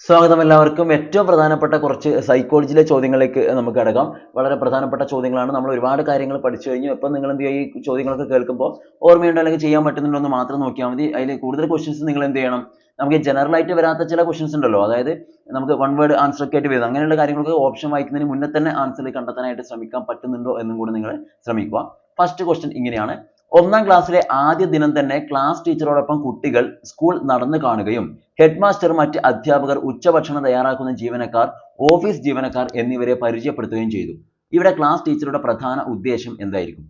സ്വാഗതം എല്ലാവർക്കും. ഏറ്റവും പ്രധാനപ്പെട്ട കുറച്ച് സൈക്കോളജിയിലെ ചോദ്യങ്ങളിലേക്ക് നമുക്ക് കടക്കാം. വളരെ പ്രധാനപ്പെട്ട ചോദ്യങ്ങളാണ്. നമ്മൾ ഒരുപാട് കാര്യങ്ങൾ പഠിച്ചു കഴിഞ്ഞു. ഇപ്പം നിങ്ങൾ എന്ത് ചെയ്യുക, ഈ ചോദ്യങ്ങളൊക്കെ കേൾക്കുമ്പോൾ ഓർമ്മയുണ്ടോ അല്ലെങ്കിൽ ചെയ്യാൻ പറ്റുന്നുണ്ടോ എന്ന് മാത്രം നോക്കിയാൽ മതി. അതിൽ കൂടുതൽ ക്വസ്റ്റ്യൻസ് നിങ്ങൾ എന്ത് ചെയ്യണം, നമുക്ക് ജനറൽ ആയിട്ട് വരാത്ത ചില ക്വസ്റ്റ്യൻസ് ഉണ്ടല്ലോ, അതായത് നമുക്ക് വൺ വേർഡ് ആൻസർ ഒക്കെ ആയിട്ട് വരുന്നത്, അങ്ങനെയുള്ള കാര്യങ്ങൾക്ക് ഓപ്ഷൻ വായിക്കുന്നതിന് മുന്നേ തന്നെ ആൻസർ കണ്ടെത്താനായിട്ട് ശ്രമിക്കാൻ പറ്റുന്നുണ്ടോ എന്നും കൂടി നിങ്ങൾ ശ്രമിക്കുക. ഫസ്റ്റ് ക്വസ്റ്റ്യൻ ഇങ്ങനെയാണ്: ഒന്നാം ക്ലാസ്സിലെ ആദ്യ ദിനം തന്നെ ക്ലാസ് ടീച്ചറോടൊപ്പം കുട്ടികൾ സ്കൂൾ നടന്നു കാണുകയും ഹെഡ് മാസ്റ്റർ, മറ്റ് അധ്യാപകർ, ഉച്ചഭക്ഷണം തയ്യാറാക്കുന്ന ജീവനക്കാർ, ഓഫീസ് ജീവനക്കാർ എന്നിവരെ പരിചയപ്പെടുത്തുകയും ചെയ്തു. ഇവിടെ ക്ലാസ് ടീച്ചറുടെ പ്രധാന ഉദ്ദേശം എന്തായിരിക്കും?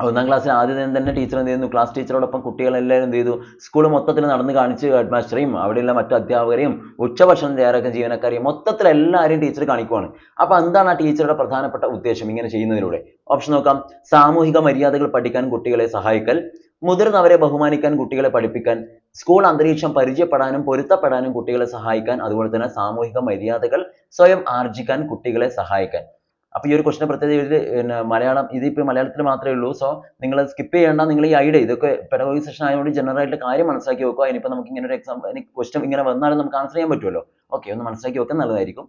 ഒന്നാം ക്ലാസ്സിൽ ആദ്യ ദിനം തന്നെ ടീച്ചർ എന്ത് ചെയ്യുന്നു, ക്ലാസ് ടീച്ചറോടൊപ്പം കുട്ടികളെല്ലാവരും എന്ത് ചെയ്തു, സ്കൂൾ മൊത്തത്തിൽ നടന്ന് കാണിച്ച് ഹെഡ് മാസ്റ്ററെയും അവിടെയുള്ള മറ്റു അധ്യാപകരെയും ഉച്ചഭക്ഷണം തയ്യാറാക്കുന്ന ജീവനക്കാരെയും മൊത്തത്തിൽ എല്ലാവരെയും ടീച്ചർ കാണിക്കുവാണ്. അപ്പൊ എന്താണ് ആ ടീച്ചറുടെ പ്രധാനപ്പെട്ട ഉദ്ദേശം ഇങ്ങനെ ചെയ്യുന്നതിലൂടെ? ഓപ്ഷൻ നോക്കാം: സാമൂഹിക മര്യാദകൾ പഠിക്കാൻ കുട്ടികളെ സഹായിക്കൽ, മുതിർന്നവരെ ബഹുമാനിക്കാൻ കുട്ടികളെ പഠിപ്പിക്കാൻ, സ്കൂൾ അന്തരീക്ഷം പരിചയപ്പെടാനും പൊരുത്തപ്പെടാനും കുട്ടികളെ സഹായിക്കാൻ, അതുപോലെ തന്നെ സാമൂഹിക മര്യാദകൾ സ്വയം ആർജിക്കാൻ കുട്ടികളെ സഹായിക്കാൻ. അപ്പൊ ഈ ഒരു ക്വസ്റ്റിന്റെ പ്രത്യേകത പിന്നെ മലയാളം, ഇതിപ്പോ മലയാളത്തിൽ മാത്രമേ ഉള്ളൂ. സോ നിങ്ങൾ സ്കിപ്പ് ചെയ്യേണ്ട. നിങ്ങൾ ഈ ഐഡിയ, ഇതൊക്കെ പെഡഗോഗി സെഷൻ ആയതുകൊണ്ട് ജനറൽ ആയിട്ട് കാര്യം മനസ്സിലാക്കി വെക്കുക. ഇനിയിപ്പോൾ നമുക്ക് ഇങ്ങനെ ഒരു എക്സാം ക്വസ്റ്റ്യൻ ഇങ്ങനെ വന്നാലും നമുക്ക് ആൻസർ ചെയ്യാൻ പറ്റുമല്ലോ. ഓക്കെ, ഒന്ന് മനസ്സിലാക്കി വെക്കാൻ നല്ലതായിരിക്കും.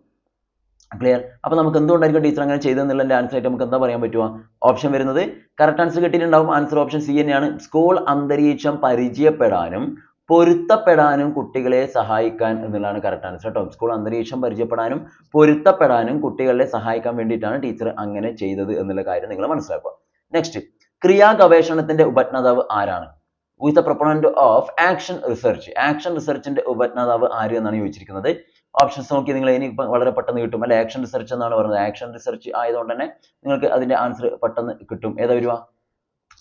ക്ലിയർ? അപ്പൊ നമുക്ക് എന്തുകൊണ്ടായിരിക്കും ടീച്ചർ അങ്ങനെ ചെയ്തെന്നുള്ളതിന്റെ ആൻസർ ആയിട്ട് നമുക്ക് എന്താ പറയാൻ പറ്റുക? ഓപ്ഷൻ വരുന്നത് കറക്റ്റ് ആൻസർ കിട്ടിയിട്ടുണ്ടാവും. ആൻസർ ഓപ്ഷൻ സി തന്നെയാണ്. സ്കൂൾ അന്തരീക്ഷം പരിചയപ്പെടാനും പൊരുത്തപ്പെടാനും കുട്ടികളെ സഹായിക്കാൻ എന്നുള്ളതാണ് കറക്റ്റ് ആൻസർ കേട്ടോ. സ്കൂൾ അന്തരീക്ഷം പരിചയപ്പെടാനും പൊരുത്തപ്പെടാനും കുട്ടികളെ സഹായിക്കാൻ വേണ്ടിയിട്ടാണ് ടീച്ചർ അങ്ങനെ ചെയ്തത് എന്നുള്ള കാര്യം നിങ്ങൾ മനസ്സിലാക്കുക. നെക്സ്റ്റ്, ക്രിയാ ഗവേഷണത്തിന്റെ ഉപജ്ഞാതാവ് ആരാണ്? Who is the proponent of action research? Action റിസർച്ചിന്റെ ഉപജ്ഞാതാവ് ആര് എന്നാണ് ചോദിച്ചിരിക്കുന്നത്. ഓപ്ഷൻസ് നോക്കി നിങ്ങൾ ഇനി വളരെ പെട്ടെന്ന് കിട്ടും അല്ലെ. ആക്ഷൻ റിസർച്ച് എന്നാണ് പറയുന്നത്. ആക്ഷൻ റിസർച്ച് ആയതുകൊണ്ട് തന്നെ നിങ്ങൾക്ക് അതിന്റെ ആൻസർ പെട്ടെന്ന് കിട്ടും. ഏതാ വരുക?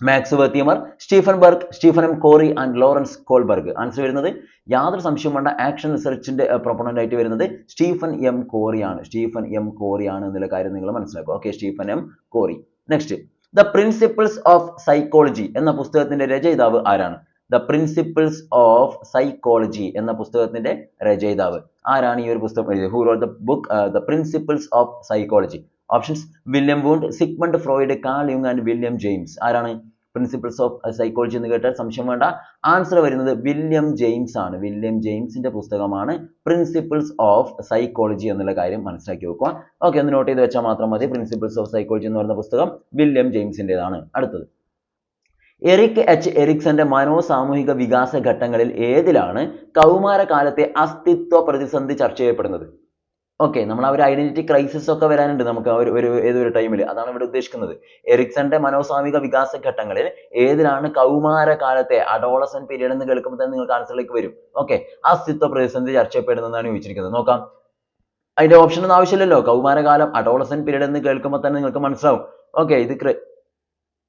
Max Wertheimer, Stephen Berg, Stephen M Corey and Lawrence Kohlberg. Answer വരുന്നത് യാതൊരു സംശയവും വേണ്ട, ആക്ഷൻ റിസർച്ചിന്റെ പ്രൊപ്പണന്റ് ആയിട്ട് വരുന്നത് സ്റ്റീഫൻ എം കോറി ആണ്. സ്റ്റീഫൻ എം കോറി ആണ് എന്നുള്ള കാര്യം നിങ്ങൾ മനസ്സിലാക്കുക. Okay, Stephen M Corey. Next, the principles of psychology എന്ന പുസ്തകത്തിന്റെ രചയിതാവ് ആരാണ്? ദ പ്രിൻസിപ്പിൾസ് ഓഫ് സൈക്കോളജി എന്ന പുസ്തകത്തിന്റെ രചയിതാവ് ആരാണ്? ഈ ഒരു പുസ്തകം എഴുതിയത്? Who wrote the book the principles of psychology? Options: William Wundt, Sigmund Freud, Carl യുങ് ആൻഡ് വില്യം ജെയിംസ്. ആരാണ് പ്രിൻസിപ്പിൾസ് ഓഫ് സൈക്കോളജി എന്ന് കേട്ടാൽ സംശയം വേണ്ട, ആൻസർ വരുന്നത് വില്യം ജെയിംസ് ആണ്. വില്യം ജെയിംസിന്റെ പുസ്തകമാണ് പ്രിൻസിപ്പിൾസ് ഓഫ് സൈക്കോളജി എന്നുള്ള കാര്യം മനസ്സിലാക്കി വെക്കുക. ഓക്കെ, ഒന്ന് നോട്ട് ചെയ്ത് വെച്ചാൽ മാത്രം മതി. പ്രിൻസിപ്പിൾസ് ഓഫ് സൈക്കോളജി എന്ന് പറയുന്ന പുസ്തകം വില്യം ജെയിംസിന്റേതാണ്. അടുത്തത്, എറിക് എച്ച് എറിക്സന്റെ മനോസാമൂഹിക വികാസ ഘട്ടങ്ങളിൽ ഏതിലാണ് കൗമാരകാലത്തെ അസ്തിത്വ പ്രതിസന്ധി ചർച്ച ചെയ്യപ്പെടുന്നത്? ഓക്കെ, നമ്മൾ ആ ഒരു ഐഡന്റിറ്റി ക്രൈസിസ് ഒക്കെ വരാനുണ്ട് നമുക്ക് ഏതൊരു ടൈമിൽ. അതാണ് ഇവിടെ ഉദ്ദേശിക്കുന്നത്. എറിക്സന്റെ മനോസാമൂഹിക വികാസ ഘട്ടങ്ങളിൽ ഏതിലാണ് കൗമാരകാലത്തെ, അഡോളസന്റ് പീരീഡ് എന്ന് കേൾക്കുമ്പോൾ തന്നെ നിങ്ങൾക്ക് ആൻസറിലേക്ക് വരും. ഓക്കെ, അസ്തിത്വ പ്രതിസന്ധി ചർച്ച ചെയ്യപ്പെടുന്നതാണ് ചോദിച്ചിരിക്കുന്നത്. നോക്കാം, അതിന്റെ ഓപ്ഷൻ ഒന്നും ആവശ്യമില്ലല്ലോ. കൗമാരകാലം, അഡോളസന്റ് പീരീഡ് എന്ന് കേൾക്കുമ്പോൾ തന്നെ നിങ്ങൾക്ക് മനസ്സിലാവും. ഓക്കെ,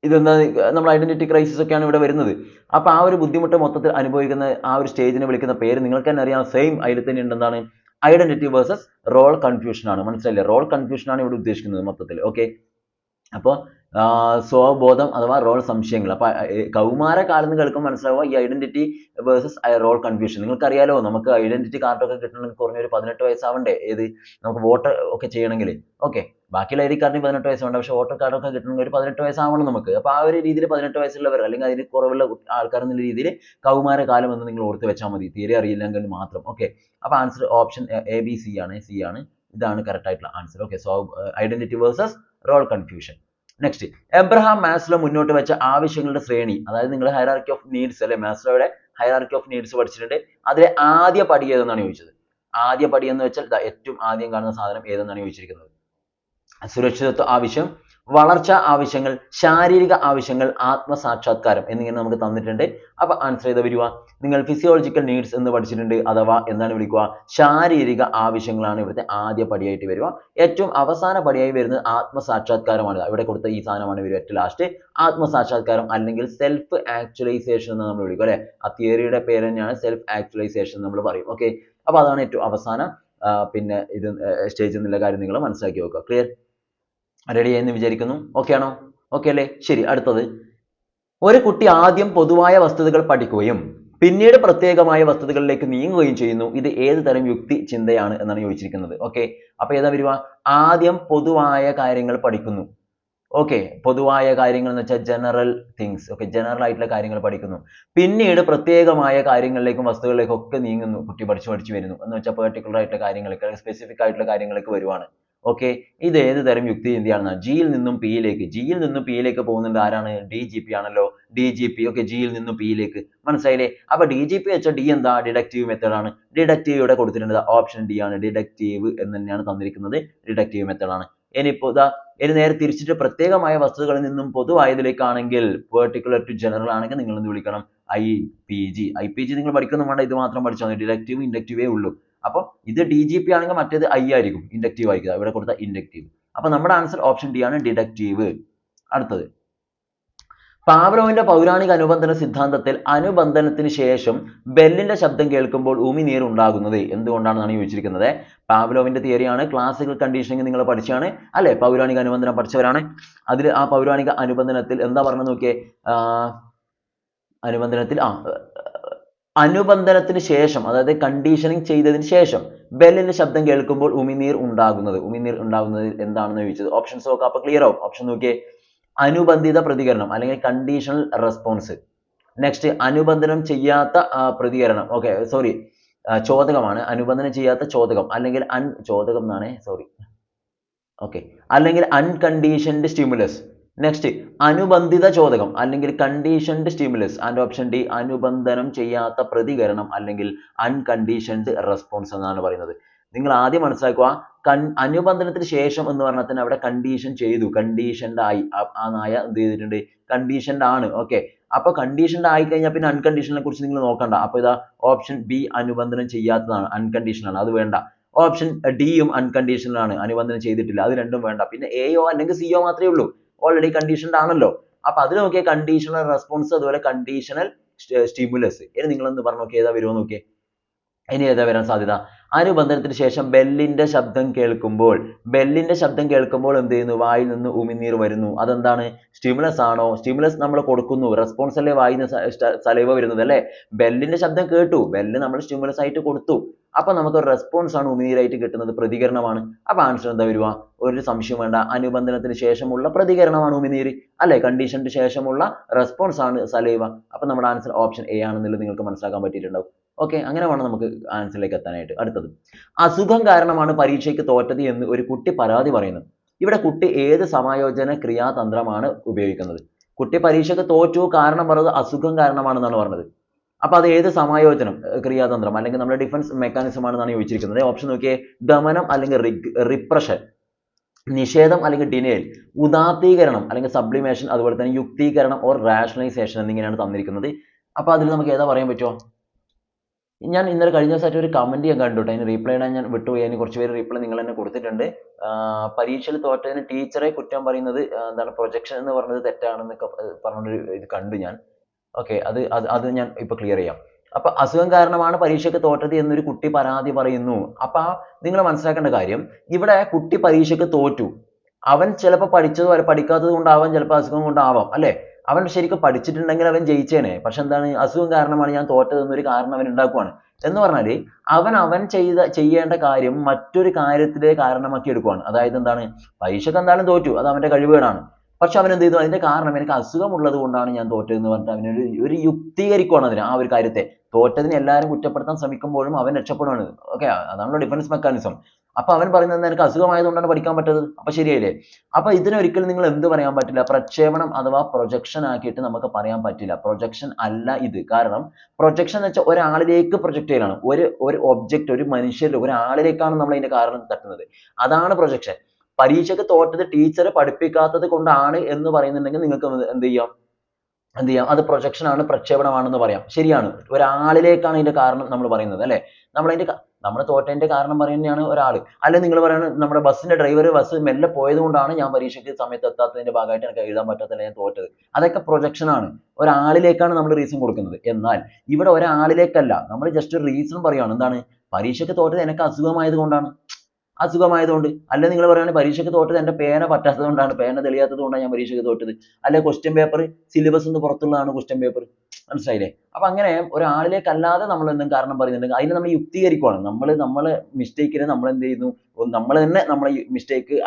ഇതെന്താ, നമ്മൾ ഐഡന്റിറ്റി ക്രൈസിസ് ഒക്കെയാണ് ഇവിടെ വരുന്നത്. അപ്പൊ ആ ഒരു ബുദ്ധിമുട്ട് മൊത്തത്തിൽ അനുഭവിക്കുന്ന ആ ഒരു സ്റ്റേജിനെ വിളിക്കുന്ന പേര് നിങ്ങൾക്ക് തന്നെ അറിയാം. സെയിം അതിൽ തന്നെ ഉണ്ട്. എന്താണ്? ഐഡന്റിറ്റി വേഴ്സസ് റോൾ കൺഫ്യൂഷൻ ആണ്. മനസ്സിലായില്ലേ? റോൾ കൺഫ്യൂഷൻ ആണ് ഇവിടെ ഉദ്ദേശിക്കുന്നത് മൊത്തത്തിൽ. ഓക്കെ, അപ്പോൾ സ്വബോധം അഥവാ റോൾ സംശയങ്ങൾ. അപ്പൊ കൗമാരകാലം എന്ന് കേൾക്കുമ്പോൾ മനസ്സിലാവുക ഈ ഐഡന്റിറ്റി വേഴ്സസ് റോൾ കൺഫ്യൂഷൻ. നിങ്ങൾക്കറിയാലോ, നമുക്ക് ഐഡന്റിറ്റി കാർഡൊക്കെ കിട്ടണമെങ്കിൽ കുറഞ്ഞൊരു 18 വയസ്സാവണ്ടേ? ഏത് നമുക്ക് വോട്ട് ഒക്കെ ചെയ്യണമെങ്കിൽ. ഓക്കെ, ബാക്കിയുള്ള ഐഡി കാർഡിന് 18 വയസ്സ് വേണ്ട, പക്ഷെ വോട്ടർ കാർഡൊക്കെ കിട്ടണമെങ്കിൽ ഒരു 18 വയസ്സാവണം നമുക്ക്. അപ്പൊ ആ ഒരു രീതിയിൽ 18 വയസ്സുള്ളവർ അല്ലെങ്കിൽ അതിൽ കുറവുള്ള ആൾക്കാർ എന്നുള്ള രീതിയിൽ കൗമാരകാലം എന്ന് നിങ്ങൾ ഓർത്ത് വെച്ചാൽ മതി, തീരെ അറിയില്ലെങ്കിൽ മാത്രം. ഓക്കെ, അപ്പൊ ആൻസർ ഓപ്ഷൻ ABC ആണ്. സി ആണ്. ഇതാണ് കറക്റ്റ് ആയിട്ടുള്ള answer. Okay, so identity versus role confusion. Next, Abraham Maslow മുന്നോട്ട് വെച്ച ആവശ്യങ്ങളുടെ ശ്രേണി, അതായത് നിങ്ങൾ ഹൈറാർക്കി ഓഫ് നീഡ്സ് അല്ലെ, മാസ്ലോയുടെ ഹൈറാർക്കി ഓഫ് നീഡ്സ് പഠിച്ചിട്ടുണ്ട്. അതിലെ ആദ്യ പടി ഏതെന്നാണ് ചോദിച്ചത്. ആദ്യ പടി എന്ന് വെച്ചാൽ ഏറ്റവും ആദ്യം കാണുന്ന സാധനം ഏതെന്നാണ് ചോദിച്ചിരിക്കുന്നത്. സുരക്ഷിതത്വ ആവശ്യം, വളർച്ചാ ആവശ്യങ്ങൾ, ശാരീരിക ആവശ്യങ്ങൾ, ആത്മസാക്ഷാത്കാരം എന്നിങ്ങനെ നമുക്ക് തന്നിട്ടുണ്ട്. അപ്പൊ ആൻസർ ചെയ്ത് വരിക, നിങ്ങൾ ഫിസിയോളജിക്കൽ നീഡ്സ് എന്ന് പഠിച്ചിട്ടുണ്ട്, അഥവാ എന്താണ് വിളിക്കുക, ശാരീരിക ആവശ്യങ്ങളാണ് ഇവിടുത്തെ ആദ്യ പടിയായിട്ട് വരിക. ഏറ്റവും അവസാന പടിയായി വരുന്നത് ആത്മസാക്ഷാത്കാരമാണ്. ഇവിടെ കൊടുത്ത ഈ സാധനമാണ് വരിക ഏറ്റവും ലാസ്റ്റ്. ആത്മസാക്ഷാത്കാരം അല്ലെങ്കിൽ സെൽഫ് ആക്ച്വലൈസേഷൻ എന്ന് നമ്മൾ വിളിക്കും അല്ലെ. ആ തിയറിയുടെ പേര് തന്നെയാണ് സെൽഫ് ആക്ച്വലൈസേഷൻ നമ്മൾ പറയും. ഓക്കെ, അപ്പൊ അതാണ് ഏറ്റവും അവസാന പിന്നെ ഇത് സ്റ്റേജ് എന്നുള്ള കാര്യം നിങ്ങൾ മനസ്സിലാക്കി വെക്കുക. ക്ലിയർ? റെഡി എന്ന് വിചാരിക്കുന്നു. ഓക്കെ ആണോ? ഓക്കെ അല്ലേ? ശരി, അടുത്തത്, ഒരു കുട്ടി ആദ്യം പൊതുവായ വസ്തുതകൾ പഠിക്കുകയും പിന്നീട് പ്രത്യേകമായ വസ്തുതകളിലേക്ക് നീങ്ങുകയും ചെയ്യുന്നു. ഇത് ഏത് തരം യുക്തി ചിന്തയാണ് എന്നാണ് ചോദിച്ചിരിക്കുന്നത്. ഓക്കെ, അപ്പൊ ഏതാ വരുക? ആദ്യം പൊതുവായ കാര്യങ്ങൾ പഠിക്കുന്നു, ഓക്കെ, പൊതുവായ കാര്യങ്ങൾ എന്ന് വെച്ചാൽ ജനറൽ തിങ്സ്. ഓക്കെ, ജനറൽ ആയിട്ടുള്ള കാര്യങ്ങൾ പഠിക്കുന്നു. പിന്നീട് പ്രത്യേകമായ കാര്യങ്ങളിലേക്കും വസ്തുക്കളിലേക്കും ഒക്കെ നീങ്ങുന്നു. കുട്ടി പഠിച്ചു വരുന്നു. എന്ന് വെച്ചാൽ പെർട്ടിക്കുലർ ആയിട്ടുള്ള കാര്യങ്ങളിലേക്ക്, സ്പെസിഫിക് ആയിട്ടുള്ള കാര്യങ്ങളിലേക്ക് വരുവാണ്. ഓക്കെ, ഇത് ഏത് തരം യുക്തിചിന്തയാണെന്ന്, ജിയിൽ നിന്നും പിയിലേക്ക് പോകുന്നുണ്ട്. ആരാണ്? DGP ആണല്ലോ. DGP. ഓക്കെ, ജിയിൽ നിന്നും പിയിലേക്ക്. മനസ്സിലായില്ലേ? അപ്പൊ DGP വെച്ചാൽ ഡി എന്താ? ഡിഡക്റ്റീവ് മെത്തേഡ് ആണ്. ഡിഡക്റ്റീവ് ഇവിടെ കൊടുത്തിട്ടുണ്ട്. ഓപ്ഷൻ ഡി ആണ്. ഡിഡക്റ്റീവ് എന്ന് തന്നെയാണ് തന്നിരിക്കുന്നത്. ഡിഡക്റ്റീവ് മെത്തേഡ് ആണ്. ഇനി നേരെ തിരിച്ചിട്ട് പ്രത്യേകമായ വസ്തുക്കളിൽ നിന്നും പൊതുവായതിലേക്കാണെങ്കിൽ, പെർട്ടിക്കുലർ ടു ജനറൽ ആണെങ്കിൽ നിങ്ങൾ എന്ത് വിളിക്കണം? IPG. IPG നിങ്ങൾ പഠിക്കൊന്നും വേണ്ട, ഇത് മാത്രം പഠിച്ചാൽ മതി. ഡിഡക്റ്റീവ് ഇൻഡക്റ്റീവേ ഉള്ളൂ. അപ്പൊ ഇത് DGP ആണെങ്കിൽ മറ്റേത് I ആയിരിക്കും, ഇൻഡക്റ്റീവ് ആയിരിക്കും. ഇവിടെ കൊടുത്ത ഇൻഡക്റ്റീവ്. അപ്പൊ നമ്മുടെ ആൻസർ ഓപ്ഷൻ ഡി ആണ്, ഡിഡക്റ്റീവ്. അടുത്തത്, പാവ്ലോവിന്റെ പൗരാണിക അനുബന്ധന സിദ്ധാന്തത്തിൽ അനുബന്ധനത്തിന് ശേഷം ബെല്ലിന്റെ ശബ്ദം കേൾക്കുമ്പോൾ ഉമിനീർ ഉണ്ടാകുന്നത് എന്തുകൊണ്ടാണെന്നാണ് ചോദിച്ചിരിക്കുന്നത്. പാവ്ലോവിന്റെ തിയറിയാണ്. ക്ലാസിക്കൽ കണ്ടീഷനിങ് നിങ്ങൾ പഠിച്ചാണ് അല്ലെ? പൗരാണിക അനുബന്ധനം പഠിച്ചവരാണ്. അതിൽ ആ പൗരാണിക അനുബന്ധനത്തിൽ എന്താ പറഞ്ഞത് നോക്കിയേ. അനുബന്ധനത്തിന് ശേഷം, അതായത് കണ്ടീഷനിങ് ചെയ്തതിന് ശേഷം ബെല്ലിന്റെ ശബ്ദം കേൾക്കുമ്പോൾ ഉമിനീർ ഉണ്ടാകുന്നത് എന്താണെന്ന് ചോദിച്ചത്. ഓപ്ഷൻസ് നോക്കാം, അപ്പൊ ക്ലിയർ ആവും. ഓപ്ഷൻ നോക്കിയേ. അനുബന്ധിത പ്രതികരണം അല്ലെങ്കിൽ കണ്ടീഷണൽ റെസ്പോൺസ്. നെക്സ്റ്റ്, അനുബന്ധനം ചെയ്യാത്ത പ്രതികരണം. Okay, sorry, ചോദകമാണ്. അനുബന്ധനം ചെയ്യാത്ത ചോദകം അല്ലെങ്കിൽ ചോദകം എന്നാണ്, സോറി. ഓക്കെ, അല്ലെങ്കിൽ അൺകണ്ടീഷൻഡ് സ്റ്റിമുലസ്. നെക്സ്റ്റ്, അനുബന്ധിത ചോദകം അല്ലെങ്കിൽ conditioned stimulus. And option D, അനുബന്ധനം ചെയ്യാത്ത പ്രതികരണം അല്ലെങ്കിൽ അൺകണ്ടീഷൻഡ് റെസ്പോൺസ് എന്നാണ് പറയുന്നത്. നിങ്ങൾ ആദ്യം മനസ്സിലാക്കുക, അനുബന്ധനത്തിന് ശേഷം എന്ന് പറഞ്ഞാൽ തന്നെ അവിടെ കണ്ടീഷൻ ചെയ്തു, കണ്ടീഷൻഡ് ആയി. ആ നായ എന്ത് ചെയ്തിട്ടുണ്ട്? കണ്ടീഷൻഡ് ആണ്. ഓക്കെ, അപ്പൊ കണ്ടീഷൻഡ് ആയി കഴിഞ്ഞാൽ പിന്നെ അൺകണ്ടീഷണലിനെ കുറിച്ച് നിങ്ങൾ നോക്കണ്ട. അപ്പൊ ഇതാ ഓപ്ഷൻ ബി അനുബന്ധനം ചെയ്യാത്തതാണ്, അൺകണ്ടീഷണൽ, അത് വേണ്ട. ഓപ്ഷൻ ഡിയും അൺകണ്ടീഷണൽ ആണ്, അനുബന്ധനം ചെയ്തിട്ടില്ല, അത് രണ്ടും വേണ്ട. പിന്നെ എയോ അല്ലെങ്കിൽ സിയോ മാത്രമേ ഉള്ളൂ, ഓൾറെഡി കണ്ടീഷൻഡ് ആണല്ലോ. അപ്പൊ അതിൽ നോക്കിയാൽ കണ്ടീഷണൽ റെസ്പോൺസ്, അതുപോലെ കണ്ടീഷണൽ സ്റ്റിമുലസ്. ഇനി നിങ്ങൾ ഒന്ന് പറഞ്ഞു നോക്കിയേ, ഏതാ വരുമോ നോക്കിയേ. ഇനി ഏതാ വരാൻ സാധ്യത? അനുബന്ധനത്തിന് ശേഷം ബെല്ലിന്റെ ശബ്ദം കേൾക്കുമ്പോൾ എന്ത് ചെയ്യുന്നു? വായിൽ നിന്ന് ഉമിനീർ വരുന്നു. അതെന്താണ്? സ്റ്റിമുലസ് ആണോ? സ്റ്റിമുലസ് നമ്മൾ കൊടുക്കുന്നു, റെസ്പോൺസ് അല്ലേ വായിൽ നിന്ന് സലൈവ വരുന്നത് അല്ലേ? ബെല്ലിന്റെ ശബ്ദം കേട്ടു, ബെല്ല് നമ്മൾ സ്റ്റിമുലസ് ആയിട്ട് കൊടുത്തു. അപ്പൊ നമുക്ക് റെസ്പോൺസ് ആണ് ഉമിനീരായിട്ട് കിട്ടുന്നത്, പ്രതികരണമാണ്. അപ്പൊ ആൻസർ എന്താ വരിക? ഒരു സംശയം വേണ്ട, അനുബന്ധനത്തിന് ശേഷമുള്ള പ്രതികരണമാണ് ഉമിനീർ അല്ലെ? കണ്ടീഷന് ശേഷമുള്ള റെസ്പോൺസ് ആണ് സലൈവ. അപ്പൊ നമ്മുടെ ആൻസർ ഓപ്ഷൻ എ ആണെന്നുള്ളത് നിങ്ങൾക്ക് മനസ്സിലാക്കാൻ പറ്റിയിട്ടുണ്ടാവും. ഓക്കെ, അങ്ങനെ വേണം നമുക്ക് ആൻസറിലേക്ക് എത്താനായിട്ട്. അടുത്തത്, അസുഖം കാരണമാണ് പരീക്ഷയ്ക്ക് തോറ്റത് എന്ന് ഒരു കുട്ടി പരാതി പറയുന്നു. ഇവിടെ കുട്ടി ഏത് സമായോജന ക്രിയാതന്ത്രമാണ് ഉപയോഗിക്കുന്നത്? കുട്ടി പരീക്ഷയ്ക്ക് തോറ്റു, കാരണം പറഞ്ഞത് അസുഖം കാരണമാണെന്നാണ് പറഞ്ഞത്. അപ്പൊ അത് ഏത് സമായോജനം ക്രിയാതന്ത്രം അല്ലെങ്കിൽ നമ്മുടെ ഡിഫൻസ് മെക്കാനിസം ആണെന്നാണ് ചോദിച്ചിരിക്കുന്നത്. ഓപ്ഷൻ നോക്കിയേ. ദമനം അല്ലെങ്കിൽ റിപ്രഷൻ, നിഷേധം അല്ലെങ്കിൽ ഡിനയൽ, ഉദാത്തീകരണം അല്ലെങ്കിൽ സബ്ലിമേഷൻ, അതുപോലെ തന്നെ യുക്തീകരണം ഓർ റാഷണലൈസേഷൻ എന്നിങ്ങനെയാണ് തന്നിരിക്കുന്നത്. അപ്പൊ അതിൽ നമുക്ക് ഏതാ പറയാൻ പറ്റുമോ? ഞാൻ ഇന്നലെ കഴിഞ്ഞ ദിവസമായിട്ട് ഒരു കമന്റ് ഞാൻ കണ്ടു, അതിന് റീപ്ലൈ ഇടാൻ ഞാൻ വിട്ടുപോയി. അതിന് കുറച്ച് പേര് റീപ്ലൈ നിങ്ങൾ തന്നെ കൊടുത്തിട്ടുണ്ട്. പരീക്ഷയിൽ തോറ്റതിന് ടീച്ചറെ കുറ്റം പറയുന്നത് എന്താണ്, പ്രൊജക്ഷൻ എന്ന് പറഞ്ഞത് തെറ്റാണെന്നൊക്കെ പറഞ്ഞൊരു ഇത് കണ്ടു ഞാൻ. ഓക്കെ, അത് ഞാൻ ഇപ്പൊ ക്ലിയർ ചെയ്യാം. അപ്പൊ അസുഖം കാരണമാണ് പരീക്ഷയ്ക്ക് തോറ്റത് എന്നൊരു കുട്ടി പരാതി പറയുന്നു. അപ്പൊ നിങ്ങൾ മനസ്സിലാക്കേണ്ട കാര്യം, ഇവിടെ കുട്ടി പരീക്ഷയ്ക്ക് തോറ്റു. അവൻ ചിലപ്പോൾ പഠിക്കാത്തത് കൊണ്ടാവാം, ചിലപ്പോൾ അസുഖം കൊണ്ടാവാം അല്ലെ? അവൻ ശരിക്കും പഠിച്ചിട്ടുണ്ടെങ്കിൽ അവൻ ജയിച്ചേനെ. പക്ഷെ എന്താണ്, അസുഖം കാരണമാണ് ഞാൻ തോറ്റതെന്നൊരു കാരണം അവൻ ഉണ്ടാക്കുവാണ്. എന്ന് പറഞ്ഞാല് അവൻ ചെയ്യേണ്ട കാര്യം മറ്റൊരു കാര്യത്തിലെ കാരണമാക്കി എടുക്കുവാണ്. അതായത് എന്താണ്, പരീക്ഷയ്ക്ക് എന്തായാലും തോറ്റു, അത് അവന്റെ കഴിവുകേടാണ്. പക്ഷെ അവൻ എന്ത് ചെയ്തു? അതിന്റെ കാരണം എനിക്ക് അസുഖമുള്ളത് കൊണ്ടാണ് ഞാൻ തോറ്റതെന്ന് പറഞ്ഞിട്ട് അവനൊരു യുക്തീകരിക്കുവാണ് അതിന്, ആ ഒരു കാര്യത്തെ. തോറ്റതിനെ എല്ലാവരും കുറ്റപ്പെടുത്താൻ ശ്രമിക്കുമ്പോഴും അവൻ രക്ഷപ്പെടുവാണ്. ഓക്കെ, അതാണല്ലോ ഡിഫൻസ് മെക്കാനിസം. അപ്പൊ അവൻ പറയുന്നത് എനിക്ക് അസുഖമായതുകൊണ്ടാണ് പഠിക്കാൻ പറ്റത്. അപ്പൊ ശരിയായില്ലേ? അപ്പൊ ഇതിനൊരിക്കലും നിങ്ങൾ എന്ത് പറയാൻ പറ്റില്ല? പ്രക്ഷേപണം അഥവാ പ്രൊജക്ഷൻ ആക്കിയിട്ട് നമുക്ക് പറയാൻ പറ്റില്ല. പ്രൊജക്ഷൻ അല്ല ഇത്. കാരണം പ്രൊജക്ഷൻ എന്ന് വെച്ചാൽ ഒരാളിലേക്ക് പ്രൊജക്ട് ചെയ്യലാണ്. ഒരു ഒബ്ജക്റ്റ്, ഒരു മനുഷ്യരിൽ ഒരാളിലേക്കാണ് നമ്മൾ അതിന്റെ കാരണം തട്ടുന്നത്. അതാണ് പ്രൊജക്ഷൻ. പരീക്ഷയ്ക്ക് തോറ്റത് ടീച്ചറെ പഠിപ്പിക്കാത്തത് കൊണ്ടാണ് എന്ന് പറയുന്നുണ്ടെങ്കിൽ നിങ്ങൾക്ക് എന്ത് ചെയ്യാം? അത് പ്രൊജക്ഷൻ ആണ്, പ്രക്ഷേപണമാണെന്ന് പറയാം. ശരിയാണ്, ഒരാളിലേക്കാണ് ഇതിന്റെ കാരണം നമ്മൾ പറയുന്നത് അല്ലെ? നമ്മൾ തോറ്റതിന്റെ കാരണം പറയുന്നതാണ് ഒരാൾ. അല്ലെ നിങ്ങൾ പറയുന്നത് നമ്മുടെ ബസ്സിന്റെ ഡ്രൈവർ ബസ് മെല്ലെ പോയത് കൊണ്ടാണ് ഞാൻ പരീക്ഷയ്ക്ക് സമയത്ത് എത്താത്തതിന്റെ ഭാഗമായിട്ട് എനിക്ക് എഴുതാൻ പറ്റാത്തല്ല ഞാൻ തോറ്റത്. അതൊക്കെ പ്രൊജക്ഷൻ ആണ്. ഒരാളിലേക്കാണ് നമ്മൾ റീസൺ കൊടുക്കുന്നത്. എന്നാൽ ഇവിടെ ഒരാളിലേക്കല്ല, നമ്മൾ ജസ്റ്റ് ഒരു റീസൺ പറയുകയാണ്. എന്താണ്, പരീക്ഷയ്ക്ക് തോറ്റത് എനിക്ക് അസുഖമായതുകൊണ്ട്. അല്ലെ നിങ്ങൾ പറയുകയാണെങ്കിൽ പരീക്ഷയ്ക്ക് തോറ്റത് എന്റെ പേന പറ്റാത്തത് കൊണ്ടാണ്, പേന തെളിയാത്തത് കൊണ്ടാണ് ഞാൻ പരീക്ഷയ്ക്ക് തോറ്റത്. അല്ലെ ക്വസ്റ്റ്യൻ പേപ്പർ സിലബസ് നിന്ന് പുറത്തുള്ളതാണ് ക്വസ്റ്റ്യൻ പേപ്പർ. മനസ്സിലായില്ലേ? അപ്പൊ അങ്ങനെ ഒരാളിലേക്കല്ലാതെ നമ്മൾ എന്തെങ്കിലും കാരണം പറയുന്നുണ്ടെങ്കിൽ അതിനെ നമ്മൾ യുക്തീകരിക്കുവാണ്. നമ്മളെ മിസ്റ്റേക്കിനെ നമ്മൾ എന്ത് ചെയ്യുന്നു? നമ്മൾ തന്നെ നമ്മളെ മിസ്റ്റേക്ക്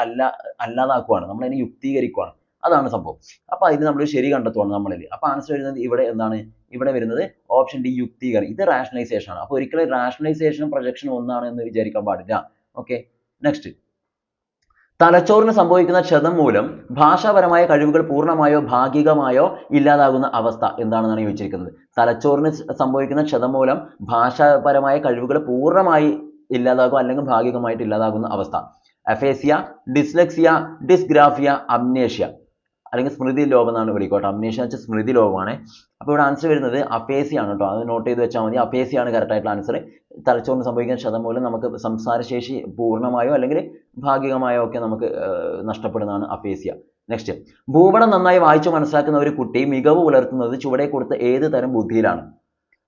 അല്ലാതാക്കുവാണ്. നമ്മൾ അതിനെ യുക്തീകരിക്കുവാണ്. അതാണ് സംഭവം. അപ്പൊ അതിന് നമ്മൾ ശരി കണ്ടെത്തുവാണ് നമ്മളിൽ. അപ്പൊ ആൻസർ വരുന്നത് ഇവിടെ എന്താണ്? ഇവിടെ വരുന്നത് ഓപ്ഷൻ ഡി യുക്തീകരണം. ഇത് റാഷണലൈസേഷൻ ആണ്. അപ്പൊ ഒരിക്കലും റാഷണലൈസേഷനും പ്രൊജക്ഷനും ഒന്നാണ് എന്ന് വിചാരിക്കാൻ പാടില്ല. Okay, next. തലച്ചോറിന് സംഭവിക്കുന്ന ക്ഷതം മൂലം ഭാഷാപരമായ കഴിവുകൾ പൂർണ്ണമായോ ഭാഗികമായോ ഇല്ലാതാകുന്ന അവസ്ഥ എന്താണെന്നാണ് ചോദിച്ചിരിക്കുന്നത്. തലച്ചോറിന് സംഭവിക്കുന്ന ക്ഷതം മൂലം ഭാഷാപരമായ കഴിവുകൾ പൂർണ്ണമായി ഇല്ലാതാകുക അല്ലെങ്കിൽ ഭാഗികമായിട്ട് ഇല്ലാതാകുന്ന അവസ്ഥ. അഫേസിയ, ഡിസ്ലെക്സിയ, ഡിസ്ഗ്രാഫിയ, അംനേഷ്യ അല്ലെങ്കിൽ സ്മൃതി ലോപം എന്നാണ് വിളിക്കോട്ടെ. അംനേഷ്യ എന്ന് വെച്ചാൽ സ്മൃതി ലോപമാണ്. അപ്പോൾ ഇവിടെ ആൻസർ വരുന്നത് അഫേസിയ ആണ് കേട്ടോ. അത് നോട്ട് ചെയ്ത് വെച്ചാൽ മതി. അഫേസിയ ആണ് കറക്റ്റ് ആയിട്ടുള്ള ആൻസർ. തലച്ചോറിന് സംഭവിക്കുന്ന ക്ഷതം മൂലം നമുക്ക് സംസാരശേഷി പൂർണ്ണമായോ അല്ലെങ്കിൽ ഭാഗികമായോ ഒക്കെ നമുക്ക് നഷ്ടപ്പെടുന്നതാണ് അഫേസിയ. നെക്സ്റ്റ്, ഭൂപടം നന്നായി വായിച്ചു മനസ്സിലാക്കുന്ന ഒരു കുട്ടി മികവ് പുലർത്തുന്നത് ചുവടെ കൊടുത്ത ഏത് തരം ബുദ്ധിയിലാണ്?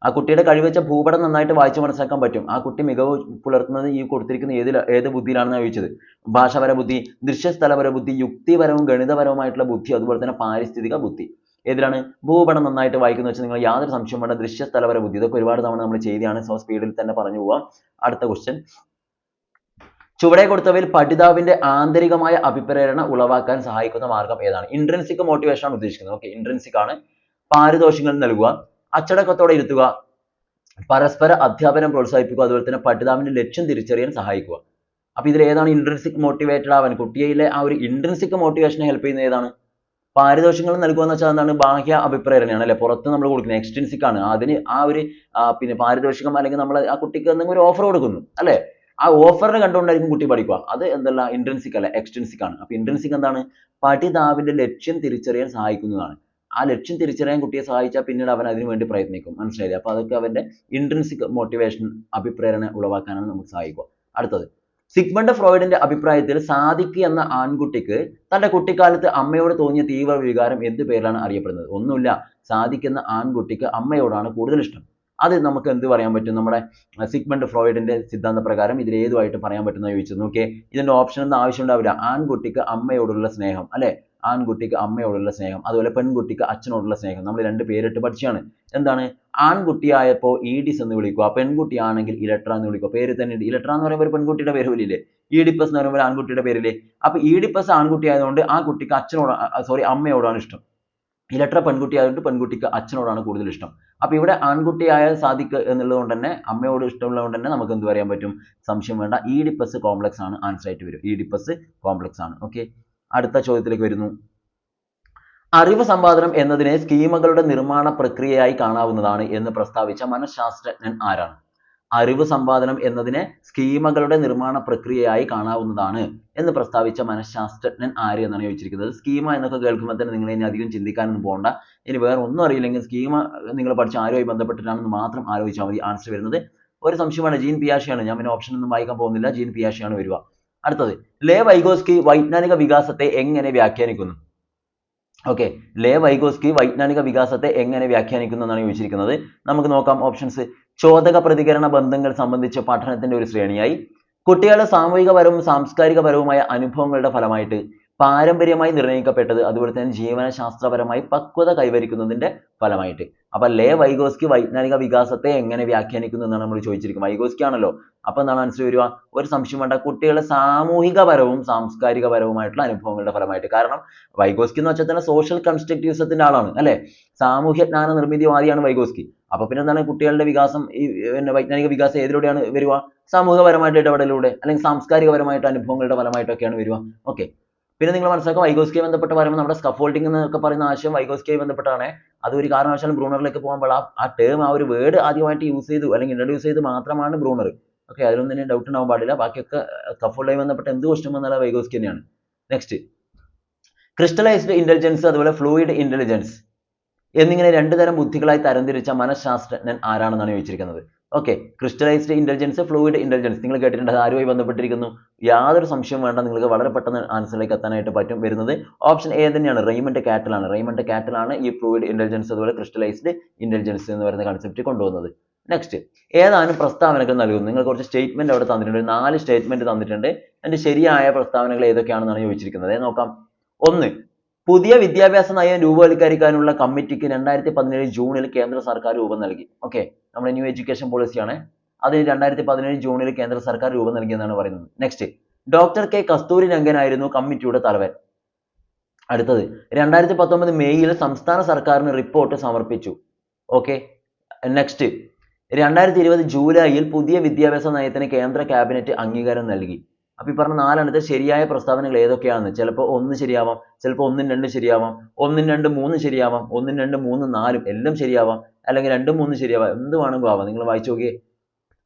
ആ കുട്ടിയുടെ കഴിവ് വെച്ച ഭൂപടം നന്നായിട്ട് വായിച്ചു മനസ്സിലാക്കാൻ പറ്റും. ആ കുട്ടി മികവ് പുലർത്തുന്നത് ഈ കൊടുത്തിരിക്കുന്ന ഏത് ബുദ്ധിയിലാണെന്ന് ചോദിച്ചത്. ഭാഷാപര ബുദ്ധി, ദൃശ്യസ്ഥലപര ബുദ്ധി, യുക്തിപരവും ഗണിതപരവുമായിട്ടുള്ള ബുദ്ധി, അതുപോലെ തന്നെ പാരിസ്ഥിതിക ബുദ്ധി. ഏതിലാണ്? ഭൂപടം നന്നായിട്ട് വായിക്കുന്ന വെച്ചാൽ നിങ്ങൾ യാതൊരു സംശയം വേണ്ട, ദൃശ്യസ്ഥലപര ബുദ്ധി. ഇതൊക്കെ ഒരുപാട് തവണ നമ്മൾ ചെയ്തതാണ്. സോ സ്പീഡിൽ തന്നെ പറഞ്ഞു പോവാം. അടുത്ത ക്വസ്റ്റ്യൻ. ചുവടെ കൊടുത്തവയിൽ പഠിതാവിന്റെ ആന്തരികമായ അഭിപ്രേരണ ഉളവാക്കാൻ സഹായിക്കുന്ന മാർഗം ഏതാണ്? ഇൻട്രിൻസിക് മോട്ടിവേഷൻ ആണ് ഉദ്ദേശിക്കുന്നത്. ഓക്കെ, ഇൻട്രിൻസിക് ആണ്. പാരിതോഷികങ്ങൾ നൽകുക, അച്ചടക്കത്തോടെ ഇരുത്തുക, പരസ്പര അധ്യാപനം പ്രോത്സാഹിപ്പിക്കുക, അതുപോലെ തന്നെ പഠിതാവിന്റെ ലക്ഷ്യം തിരിച്ചറിയാൻ സഹായിക്കുക. അപ്പൊ ഇതിൽ ഏതാണ് ഇൻട്രിൻസിക് മോട്ടിവേറ്റഡ് ആവാൻ കുട്ടിയിലെ ആ ഒരു ഇൻട്രിൻസിക് മോട്ടിവേഷനെ ഹെൽപ്പ് ചെയ്യുന്ന ഏതാണ്? പാരിതോഷികങ്ങൾ നൽകുക എന്ന് വെച്ചാൽ എന്താണ്? ബാഹ്യ അഭിപ്രേരണയാണ് അല്ലെ, പുറത്ത് നമ്മൾ കൊടുക്കുന്നത്. എക്സ്ട്രിൻസിക് ആണ്. അതിന് ആ ഒരു പിന്നെ പാരിതോഷികം അല്ലെങ്കിൽ നമ്മൾ ആ കുട്ടിക്ക് എന്തെങ്കിലും ഒരു ഓഫർ കൊടുക്കുന്നു അല്ലെ, ആ ഓഫറിനെ കണ്ടുകൊണ്ടായിരിക്കും കുട്ടി പഠിക്കുക. അത് എന്തല്ല? ഇൻട്രിൻസിക് അല്ല, എക്സ്ട്രിൻസിക് ആണ്. അപ്പൊ ഇൻട്രിൻസിക് എന്താണ്? പഠിതാവിന്റെ ലക്ഷ്യം തിരിച്ചറിയാൻ സഹായിക്കുന്നതാണ്. ആ ലക്ഷ്യം തിരിച്ചറിയാൻ കുട്ടിയെ സഹായിച്ചാൽ പിന്നീട് അവൻ അതിനു വേണ്ടി പ്രയത്നിക്കും. മനസ്സിലായില്ലേ? അപ്പൊ അതൊക്കെ അവന്റെ ഇൻട്രിൻസിക് മോട്ടിവേഷൻ അഭിപ്രേരണ ഉളവാക്കാനാണ് നമുക്ക് സഹായിക്കുക. അടുത്തത്, സിഗ്മണ്ട് ഫ്രോയിഡിന്റെ അഭിപ്രായത്തിൽ സാദിഖ് എന്ന ആൺകുട്ടിക്ക് തന്റെ കുട്ടിക്കാലത്ത് അമ്മയോട് തോന്നിയ തീവ്ര വികാരം എന്ത് പേരിലാണ് അറിയപ്പെടുന്നത്? ഒന്നുമില്ല, സാദിഖ് എന്ന ആൺകുട്ടിക്ക് അമ്മയോടാണ് കൂടുതൽ ഇഷ്ടം. അത് നമുക്ക് എന്ത് പറയാൻ പറ്റും? നമ്മുടെ സിഗ്മണ്ട് ഫ്രോയിഡിന്റെ സിദ്ധാന്ത പ്രകാരം ഇതിൽ ഏതുമായിട്ട് പറയാൻ പറ്റുന്ന ചോദിച്ചു നോക്കിയേ. ഇതിന്റെ ഓപ്ഷൻ ഒന്നും ആവശ്യം ഉണ്ടാവില്ല. ആൺകുട്ടിക്ക് അമ്മയോടുള്ള സ്നേഹം അല്ലെ, ആൺകുട്ടിക്ക് അമ്മയോടുള്ള സ്നേഹം, അതുപോലെ പെൺകുട്ടിക്ക് അച്ഛനോടുള്ള സ്നേഹം. നമ്മൾ രണ്ട് പേരിട്ട് പഠിച്ചാണ്. എന്താണ്? ആൺകുട്ടിയായപ്പോൾ ഈഡിസ് എന്ന് വിളിക്കുക, പെൺകുട്ടിയാണെങ്കിൽ ഇലക്ട്ര എന്ന് വിളിക്കുക. പേര് തന്നെ ഉണ്ട്. ഇലക്ട്ര എന്ന് പറയുമ്പോൾ ഒരു പെൺകുട്ടിയുടെ പേര് പോലില്ലേ? ഈഡിപ്പസ് എന്ന് പറയുമ്പോൾ ആൺകുട്ടിയുടെ പേരില്ലേ? അപ്പൊ ഈഡിപ്പസ് ആൺകുട്ടി ആയതുകൊണ്ട് ആ കുട്ടിക്ക് അമ്മയോടാണ് ഇഷ്ടം. ഇലക്ട്ര പെൺകുട്ടി ആയതുകൊണ്ട് പെൺകുട്ടിക്ക് അച്ഛനോടാണ് കൂടുതൽ ഇഷ്ടം. അപ്പൊ ഇവിടെ ആൺകുട്ടിയായ സാദിഖ് എന്നുള്ളത് കൊണ്ട് തന്നെ അമ്മയോട് ഇഷ്ടമുള്ളത് കൊണ്ട് തന്നെ നമുക്ക് എന്ത് പറയാൻ പറ്റും? സംശയം വേണ്ട, ഈഡിപ്പസ് കോംപ്ലക്സ് ആണ് ആൻസർ ആയിട്ട് വരും. ഈഡിപ്പസ് കോംപ്ലക്സ് ആണ്. ഓക്കെ, അടുത്ത ചോദ്യത്തിലേക്ക് വരുന്നു. അറിവ് സമ്പാദനം എന്നതിനെ സ്കീമകളുടെ നിർമ്മാണ പ്രക്രിയയായി കാണാവുന്നതാണ് എന്ന് പ്രസ്താവിച്ച മനഃശാസ്ത്രജ്ഞൻ ആരാണ്? അറിവ് സമ്പാദനം എന്നതിനെ സ്കീമകളുടെ നിർമ്മാണ പ്രക്രിയയായി കാണാവുന്നതാണ് എന്ന് പ്രസ്താവിച്ച മനഃശാസ്ത്രജ്ഞൻ ആര് എന്നാണ് ചോദിച്ചിരിക്കുന്നത്. സ്കീമ എന്നൊക്കെ കേൾക്കുമ്പോൾ തന്നെ നിങ്ങൾ ഇനി അധികം ചിന്തിക്കാനൊന്നും പോകണ്ട. ഇനി വേറെ ഒന്നും അറിയില്ലെങ്കിൽ സ്കീമ നിങ്ങൾ പഠിച്ച ആരുമായി ബന്ധപ്പെട്ടിട്ടാണെന്ന് മാത്രം ആലോചിച്ചാൽ മതി. ആൻസർ വരുന്നത് ഒരു സംശയമാണ്, ജീൻ പിയാഷെയാണ്. ഞാൻ പിന്നെ ഓപ്ഷൻ ഒന്നും വായിക്കാൻ പോകുന്നില്ല. ജീൻ പിയാഷെയാണ് വരിക. അടുത്തത്, ലേ വൈഗോസ്കി വൈജ്ഞാനിക വികാസത്തെ എങ്ങനെ വ്യാഖ്യാനിക്കുന്നു? ഓക്കെ, ലേ വൈഗോസ്കി വൈജ്ഞാനിക വികാസത്തെ എങ്ങനെ വ്യാഖ്യാനിക്കുന്നു എന്നാണ് ചോദിച്ചിരിക്കുന്നത്. നമുക്ക് നോക്കാം ഓപ്ഷൻസ്. ചോദക പ്രതികരണ ബന്ധങ്ങൾ സംബന്ധിച്ച പഠനത്തിന്റെ ഒരു ശ്രേണിയായി, കുട്ടികളുടെ സാമൂഹികപരവും സാംസ്കാരികപരവുമായ അനുഭവങ്ങളുടെ ഫലമായിട്ട്, പാരമ്പര്യമായി നിർണ്ണയിക്കപ്പെട്ടത്, അതുപോലെ തന്നെ ജീവനശാസ്ത്രപരമായി പക്വത കൈവരിക്കുന്നതിന്റെ ഫലമായിട്ട്. അപ്പൊ ലേ വൈഗോസ്കി വൈജ്ഞാനിക വികാസത്തെ എങ്ങനെ വ്യാഖ്യാനിക്കുന്നു എന്നാണ് നമ്മൾ ചോദിച്ചിരിക്കുന്നത്. വൈഗോസ്കി ആണല്ലോ. അപ്പൊ എന്താണ് ആൻസർ വരിക? ഒരു സംശയം വേണ്ട, കുട്ടികളുടെ സാമൂഹികപരവും സാംസ്കാരികപരവുമായിട്ടുള്ള അനുഭവങ്ങളുടെ ഫലമായിട്ട്. കാരണം വൈഗോസ്കി എന്ന് വെച്ചാൽ തന്നെ സോഷ്യൽ കൺസ്ട്രക്റ്റിവിസത്തിന്റെ ആളാണ് അല്ലെ, സാമൂഹ്യ ജ്ഞാന നിർമ്മിതിവാദിയാണ് വൈഗോസ്കി. അപ്പൊ പിന്നെ എന്താണ് കുട്ടികളുടെ വികാസം, ഈ വൈജ്ഞാനിക വികാസം ഏതിലൂടെയാണ് വരിക? സാമൂഹികപരമായിട്ട് ഇടപെടലിലൂടെ അല്ലെങ്കിൽ സാംസ്കാരികപരമായിട്ട് അനുഭവങ്ങളുടെ ഫലമായിട്ടൊക്കെയാണ് വരിക. ഓക്കെ, പിന്നെ നിങ്ങൾ മനസ്സിലാക്കുക, വൈഗോസ്കിയെ ബന്ധപ്പെട്ട് പറയുമ്പോൾ നമ്മുടെ സ്കഫോൾഡിംഗ് എന്നൊക്കെ പറയുന്ന ആശയം വൈഗോസ്കിയെ ബന്ധപ്പെട്ടാണ്. അത് ഒരു കാരണവശാലും ബ്രൂണറിലേക്ക് പോകുമ്പോൾ ആ ടേം, ആ ഒരു വേർഡ് ആദ്യമായിട്ട് യൂസ് ചെയ്തു അല്ലെങ്കിൽ ഇൻട്രൊഡ്യൂസ് ചെയ്ത് മാത്രമാണ് ബ്രൂണർ. ഓക്കെ, അതിലൊന്നും തന്നെ ഡൗട്ട് ഉണ്ടാവാൻ പാടില്ല. ബാക്കിയൊക്കെ സ്കഫോൾഡുമായി ബന്ധപ്പെട്ട് എന്ത് ക്വസ്റ്റ്യൻ വന്നാലും വൈഗോസ്കി തന്നെയാണ്. നെക്സ്റ്റ്, ക്രിസ്റ്റലൈസ്ഡ് ഇന്റലിജൻസ് അതുപോലെ ഫ്ലൂയിഡ് ഇന്റലിജൻസ് എന്നിങ്ങനെ രണ്ടു തരം ബുദ്ധികളായി തരംതിരിച്ച മനഃശാസ്ത്രജ്ഞൻ ആരാണെന്നാണ് ചോദിച്ചിരിക്കുന്നത്. Okay, crystallised intelligence, fluid intelligence നിങ്ങൾ കേട്ടിട്ടുണ്ട്. അത് ആരുമായി ബന്ധപ്പെട്ടിരിക്കുന്നു? യാതൊരു സംശയം വേണ്ട, നിങ്ങൾക്ക് വളരെ പെട്ടെന്ന് ആൻസറിലേക്ക് എത്താനായിട്ട് പറ്റും. വരുന്നത് ഓപ്ഷൻ എ തന്നെയാണ്, റെയ്മണ്ട് കാറ്റൽ ആണ്. റെയ്മണ്ട് കാറ്റൽ ആണ് ഈ ഫ്ലൂയിഡ് ഇന്റലിജൻസ് അതുപോലെ ക്രിസ്റ്റലൈസ്ഡ് ഇന്റലിജൻസ് എന്ന് പറയുന്ന കൺസെപ്റ്റ് കൊണ്ടുവന്നത്. നെക്സ്റ്റ്, ഏതാനും പ്രസ്താവനകൾ നൽകുന്നു. നിങ്ങൾ കുറച്ച് സ്റ്റേറ്റ്മെന്റ് അവിടെ തന്നിട്ടുണ്ട്, 4 സ്റ്റേറ്റ്മെന്റ് തന്നിട്ടുണ്ട്. അതിന്റെ ശരിയായ പ്രസ്താവനകൾ ഏതൊക്കെയാണെന്നാണ് ചോദിച്ചിരിക്കുന്നത്. നോക്കാം. 1, പുതിയ വിദ്യാഭ്യാസ നയം രൂപവത്കരിക്കാനുള്ള കമ്മിറ്റിക്ക് 2017 ജൂണിൽ കേന്ദ്ര സർക്കാർ രൂപം നൽകി. ഓക്കെ, നമ്മുടെ ന്യൂ എഡ്യൂക്കേഷൻ പോളിസിയാണ്. അതിന് 2017 ജൂണിൽ കേന്ദ്ര സർക്കാർ രൂപം നൽകിയെന്നാണ് പറയുന്നത്. നെക്സ്റ്റ്, ഡോക്ടർ കെ കസ്തൂരി രംഗനായിരുന്നു കമ്മിറ്റിയുടെ തലവൻ. അടുത്തത് 2019 മെയ്യിൽ സംസ്ഥാന സർക്കാരിന് റിപ്പോർട്ട് സമർപ്പിച്ചു. ഓക്കെ. നെക്സ്റ്റ് 2020 ജൂലൈയിൽ പുതിയ വിദ്യാഭ്യാസ നയത്തിന് കേന്ദ്ര ക്യാബിനറ്റ് അംഗീകാരം നൽകി. അപ്പൊ ഈ പറഞ്ഞ നാലെണ്ണത്തെ ശരിയായ പ്രസ്താവനകൾ ഏതൊക്കെയാണെന്ന് ചിലപ്പോൾ 1 ശരിയാവാം, ചിലപ്പോൾ 1 2 ശരിയാവാം, 1 2 3 ശരിയാവാം, 1 2 3 4 എല്ലാം ശരിയാവാം, അല്ലെങ്കിൽ 2 3 ശരിയാവാം, എന്ത് വേണമെങ്കിലും ആവാം. നിങ്ങൾ വായിച്ചു നോക്കിയേ.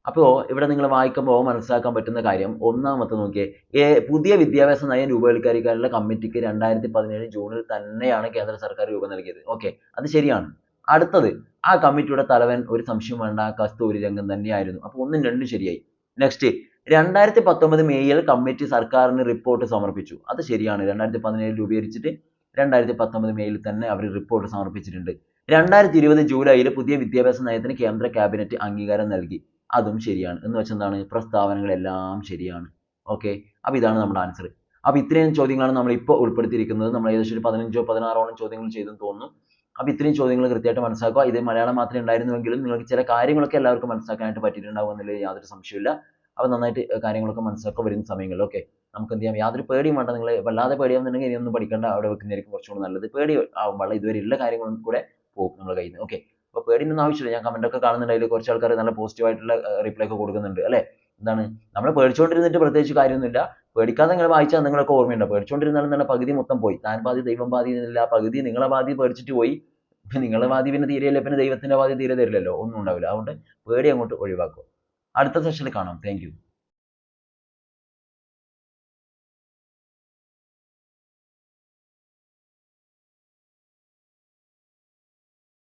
അപ്പോൾ ഇവിടെ നിങ്ങൾ വായിക്കുമ്പോൾ മനസ്സിലാക്കാൻ പറ്റുന്ന കാര്യം ഒന്നാമത്തെ നോക്കിയേ, പുതിയ വിദ്യാഭ്യാസ നയം രൂപവൽക്കരിക്കാനുള്ള കമ്മിറ്റിക്ക് 2017 ജൂണിൽ തന്നെയാണ് കേന്ദ്ര സർക്കാർ രൂപം നൽകിയത്. ഓക്കെ, അത് ശരിയാണ്. അടുത്തത്, ആ കമ്മിറ്റിയുടെ തലവൻ ഒരു സംശയം വേണ്ട കസ്തൂരി രംഗൻ തന്നെയായിരുന്നു. അപ്പോൾ 1 2 ശരിയായി. നെക്സ്റ്റ് 2019 മെയ്യിൽ കമ്മിറ്റി സർക്കാരിന് റിപ്പോർട്ട് സമർപ്പിച്ചു. അത് ശരിയാണ്. 2017 രൂപീകരിച്ചിട്ട് 2019 മെയ്യിൽ തന്നെ അവർ റിപ്പോർട്ട് സമർപ്പിച്ചിട്ടുണ്ട്. 2020 ജൂലൈയിൽ പുതിയ വിദ്യാഭ്യാസ നയത്തിന് കേന്ദ്ര ക്യാബിനറ്റ് അംഗീകാരം നൽകി. അതും ശരിയാണ്. എന്ന് വെച്ചാൽ എന്താണ്, പ്രസ്താവനകളെല്ലാം ശരിയാണ്. ഓക്കെ, അപ്പോൾ ഇതാണ് നമ്മുടെ ആൻസർ. അപ്പോൾ ഇത്രയും ചോദ്യങ്ങളാണ് നമ്മൾ ഇപ്പോൾ ഉൾപ്പെടുത്തിയിരിക്കുന്നത്. നമ്മൾ ഏകദേശം ഒരു 15 16 ചോദ്യങ്ങൾ ചെയ്തെന്ന് തോന്നുന്നു. അപ്പോൾ ഇത്രയും ചോദ്യങ്ങൾ കൃത്യമായിട്ട് മനസ്സിലാക്കുക. ഇത് മലയാളം മാത്രമേ ഉണ്ടായിരുന്നുവെങ്കിലും നിങ്ങൾക്ക് ചില കാര്യങ്ങളൊക്കെ എല്ലാവർക്കും മനസ്സിലാക്കാനായിട്ട് പറ്റിയിട്ടുണ്ടാവും എന്നതിൽ യാതൊരു സംശയമില്ല. അപ്പോൾ നന്നായിട്ട് കാര്യങ്ങളൊക്കെ മനസ്സിലാക്കുക വരുന്ന സമയങ്ങളിൽ. ഓക്കെ, നമുക്ക് എന്ത് ചെയ്യാം, യാതൊരു പേടിയും വേണ്ട. നിങ്ങൾ വല്ലാതെ പേടിയാവുന്നുണ്ടെങ്കിൽ ഇനിയൊന്നും പഠിക്കേണ്ട, അവിടെ വെക്കുന്നതായിരിക്കും കുറച്ചുകൂടി നല്ലത്. പേടി ആവുമ്പോൾ ഇതുവരെ ഉള്ള കാര്യങ്ങളും കൂടെ പോകും നമ്മുടെ കയ്യിൽ നിന്ന്. ഓക്കെ, അപ്പോൾ പേടിയൊന്നും ആവശ്യമില്ല. ഞാൻ കമന്റ് ഒക്കെ കാണുന്നുണ്ട്, അതിൽ കുറച്ച് ആൾക്കാർ നല്ല പോസിറ്റീവ് ആയിട്ടുള്ള റിപ്ലൈ ഒക്കെ കൊടുക്കുന്നുണ്ട് അല്ലേ. എന്താണ്, നമ്മൾ പേടിച്ചുകൊണ്ടിരുന്നിട്ട് പ്രത്യേകിച്ച് കാര്യമൊന്നുമില്ല. പേടിക്കാതെ നിങ്ങൾ വായിച്ചാൽ നിങ്ങളൊക്കെ ഓർമ്മയുണ്ടോ. പേടിച്ചുകൊണ്ടിരുന്നാലും നല്ല പകുതി മൊത്തം പോയി. താൻ പാതി ദൈവം പാതി എന്നില്ല, പകുതി നിങ്ങളെ പാതി പേടിച്ചിട്ട് പോയി. നിങ്ങളെ പാതി പിന്നെ തീരെയില്ല, പിന്നെ ദൈവത്തിന്റെ പാതി തീരെ തരില്ലല്ലോ, ഒന്നും ഉണ്ടാവില്ല. അതുകൊണ്ട് പേടി അങ്ങോട്ട് ഒഴിവാക്കുക. അടുത്ത സെഷനിൽ കാണാം. Thank you.